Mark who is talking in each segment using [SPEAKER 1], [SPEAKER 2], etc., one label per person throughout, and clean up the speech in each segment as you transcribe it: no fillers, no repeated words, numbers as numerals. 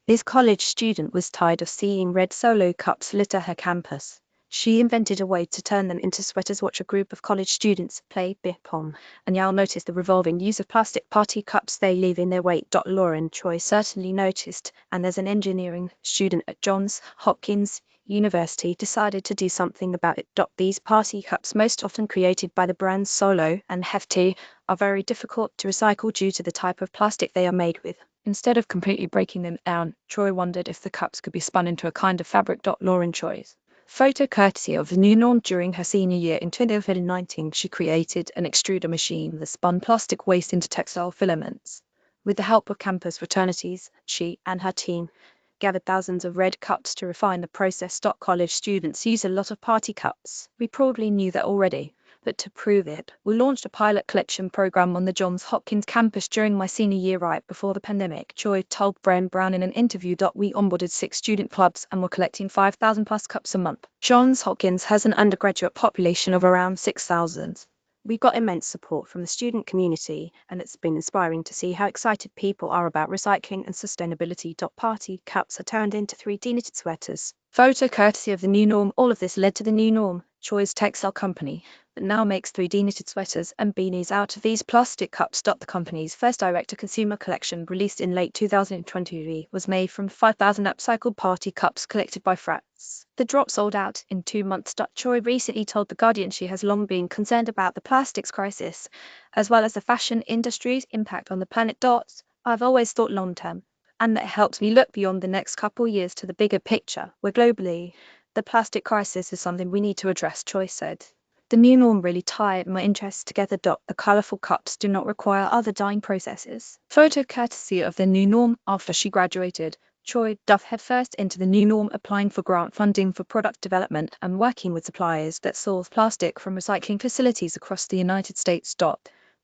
[SPEAKER 1] This college student was tired of seeing red Solo cups litter her campus. She invented a way to turn them into sweaters. Watch a group of college students play beer pong, and you'll notice the revolving use of plastic party cups they leave in their wake. Lauren Choi certainly noticed, and as an engineering student at Johns Hopkins University decided to do something about it. These party cups, most often created by the brands Solo and Hefty, are very difficult to recycle due to the type of plastic they are made with. Instead of completely breaking them down, Troy wondered if the cups could be spun into a kind of fabric. Lauren Choi's photo courtesy of the new norm. During her senior year in 2019, she created an extruder machine that spun plastic waste into textile filaments. With the help of campus fraternities, she and her team gathered thousands of red cups to refine the process. College students use a lot of party cups. We probably knew that already, but to prove it, we launched a pilot collection program on the Johns Hopkins campus during my senior year right before the pandemic. Choi told Brown in an interview. We onboarded 6 student clubs and were collecting 5,000 plus cups a month. Johns Hopkins has an undergraduate population of around 6,000. We got immense support from the student community, and it's been inspiring to see how excited people are about recycling and sustainability. Party cups are turned into 3D knitted sweaters. Photo courtesy of the new norm. All of this led to the new norm, Choi's textile company, that now makes 3D knitted sweaters and beanies out of these plastic cups. The company's first direct-to-consumer collection, released in late 2023, was made from 5,000 upcycled party cups collected by frats. The drop sold out in 2 months. Choi recently told The Guardian she has long been concerned about the plastics crisis, as well as the fashion industry's impact on the planet. I've always thought long-term, and that helps me look beyond the next couple years to the bigger picture, where globally, the plastic crisis is something we need to address, Choi said. The new norm really tied my interests together. The colourful cups do not require other dyeing processes. Photo courtesy of the new norm. After she graduated, Choi dove headfirst into the new norm, applying for grant funding for product development and working with suppliers that source plastic from recycling facilities across the United States.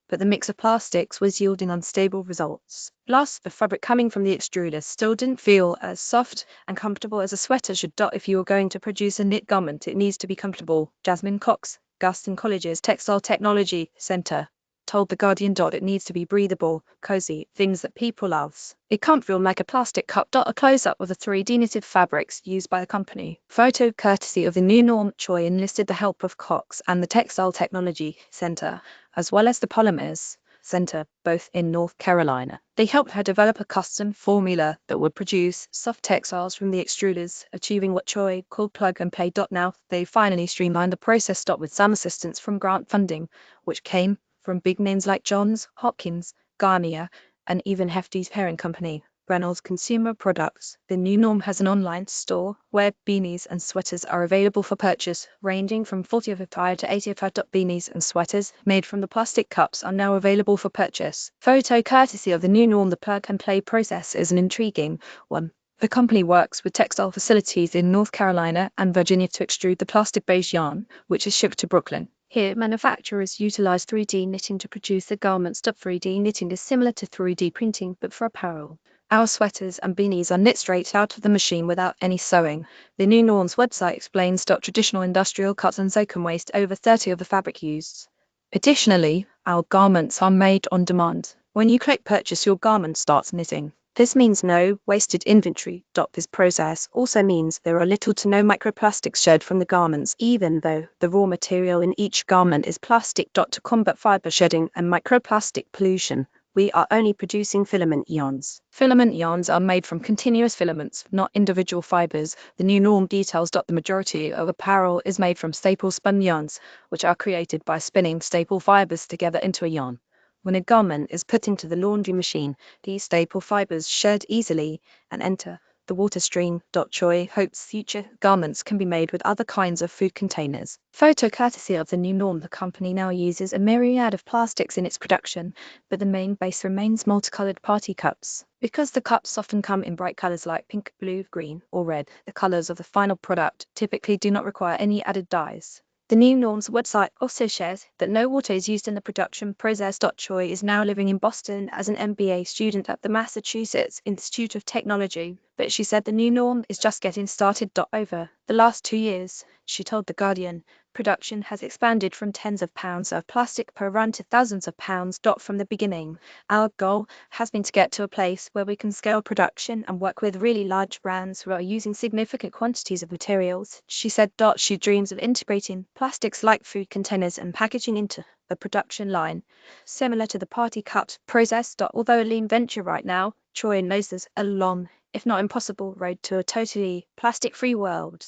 [SPEAKER 1] But the mix of plastics was yielding unstable results. Plus, the fabric coming from the extruder still didn't feel as soft and comfortable as a sweater should. If you are going to produce a knit garment, it needs to be comfortable. Jasmine Cox, Gaston College's Textile Technology Center, told The Guardian. It needs to be breathable, cozy, things that people love. It can't feel like a plastic cup. A close-up of the 3D knitted fabrics used by the company. Photo courtesy of the new norm. Choi enlisted the help of Cox and the Textile Technology Center, as well as the Polymers Center, both in North Carolina. They helped her develop a custom formula that would produce soft textiles from the extruders, achieving what Choi called plug and play. Now, they finally streamlined the process. With some assistance from grant funding, which came from big names like Johns Hopkins, Garnier, and even Hefty's parent company, Reynolds Consumer Products. The new norm has an online store where beanies and sweaters are available for purchase, ranging from $45 to $85. Beanies and sweaters made from the plastic cups are now available for purchase. Photo courtesy of the new norm. The plug and play process is an intriguing one. The company works with textile facilities in North Carolina and Virginia to extrude the plastic-based yarn, which is shipped to Brooklyn. Here, manufacturers utilize 3D knitting to produce the garments. 3D knitting is similar to 3D printing, but for apparel. Our sweaters and beanies are knit straight out of the machine without any sewing. The new norm's website explains. Traditional industrial cuts can waste over 30% of the fabric used. Additionally, our garments are made on demand. When you click purchase, your garment starts knitting. This means no wasted inventory. This process also means there are little to no microplastics shed from the garments, even though the raw material in each garment is plastic. To combat fiber shedding and microplastic pollution, we are only producing filament yarns. Filament yarns are made from continuous filaments, not individual fibers. The new norm details. The majority of apparel is made from staple spun yarns, which are created by spinning staple fibers together into a yarn. When a garment is put into the laundry machine, these staple fibers shed easily and enter the water stream. Choi hopes future garments can be made with other kinds of food containers. Photo courtesy of the new norm. The company now uses a myriad of plastics in its production, but the main base remains multicolored party cups. Because the cups often come in bright colors like pink, blue, green, or red, the colors of the final product typically do not require any added dyes. The new norm's website also shares that no water is used in the production process. Choi is now living in Boston as an MBA student at the Massachusetts Institute of Technology, but she said the new norm is just getting started. Over the last 2 years, she told The Guardian, production has expanded from tens of pounds of plastic per run to thousands of pounds. From the beginning, our goal has been to get to a place where we can scale production and work with really large brands who are using significant quantities of materials, she said. She dreams of integrating plastics like food containers and packaging into the production line, similar to the party cup process. Although a lean venture right now, Troy knows there's a long, if not impossible, road to a totally plastic-free world.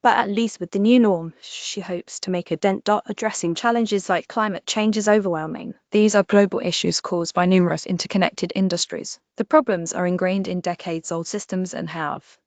[SPEAKER 1] But at least with the new norm, she hopes to make a dent. Addressing challenges like climate change is overwhelming. These are global issues caused by numerous interconnected industries. The problems are ingrained in decades-old systems and have